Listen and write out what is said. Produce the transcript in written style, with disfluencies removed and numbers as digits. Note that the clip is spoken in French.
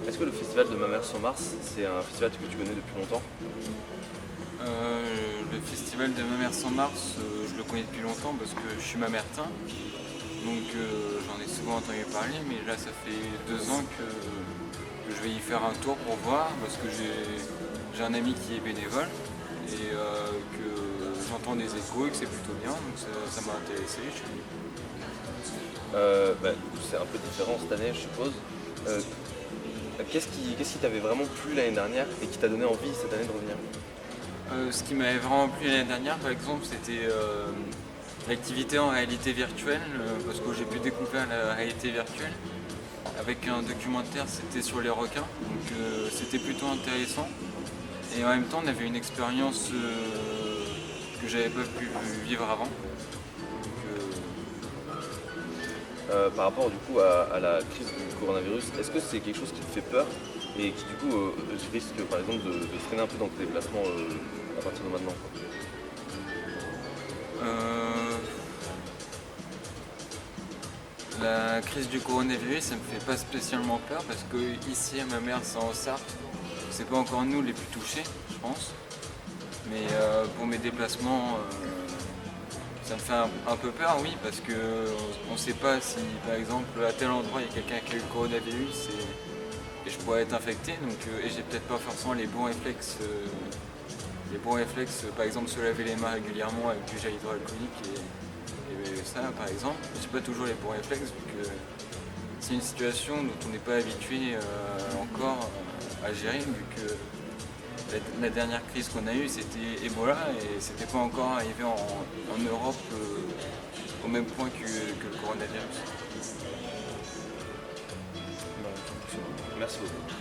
Est-ce que le festival de Ma Mère sans Mars, c'est un festival que tu connais depuis longtemps? Le festival de Ma Mère sans Mars, je le connais depuis longtemps parce que je suis mamertin. Donc j'en ai souvent entendu parler, mais là ça fait 2 ans que je vais y faire un tour pour voir parce que j'ai un ami qui est bénévole et que j'entends des échos et que c'est plutôt bien, donc ça m'a intéressé. Je suis venu. Du coup, c'est un peu différent cette année, je suppose. Euh, qu'est-ce qui t'avait vraiment plu l'année dernière et qui t'a donné envie cette année de revenir? Ce qui m'avait vraiment plu l'année dernière, par exemple, c'était l'activité en réalité virtuelle, parce que j'ai pu découvrir la réalité virtuelle avec un documentaire, c'était sur les requins, donc c'était plutôt intéressant. Et en même temps, on avait une expérience que j'avais pas pu vivre avant. Donc, Par rapport du coup à la crise du coronavirus, est-ce que c'est quelque chose qui te fait peur et qui du coup risque par exemple de freiner un peu dans tes déplacements à partir de maintenant, quoi? euh, la crise du coronavirus, ça me fait pas spécialement peur parce que ici à ma mère, c'est en Sarthe, c'est pas encore nous les plus touchés, je pense. Mais pour mes déplacements, ça me fait un peu peur, oui, parce que on sait pas si, par exemple, à tel endroit il y a quelqu'un qui a eu le coronavirus et je pourrais être infecté, donc et j'ai peut-être pas forcément les bons réflexes, par exemple se laver les mains régulièrement avec du gel hydroalcoolique et ça, par exemple, j'ai pas toujours les bons réflexes vu que c'est une situation dont on n'est pas habitué encore à gérer, vu que la dernière crise qu'on a eue, c'était Ebola et c'était pas encore arrivé en Europe au même point que le coronavirus. Merci beaucoup.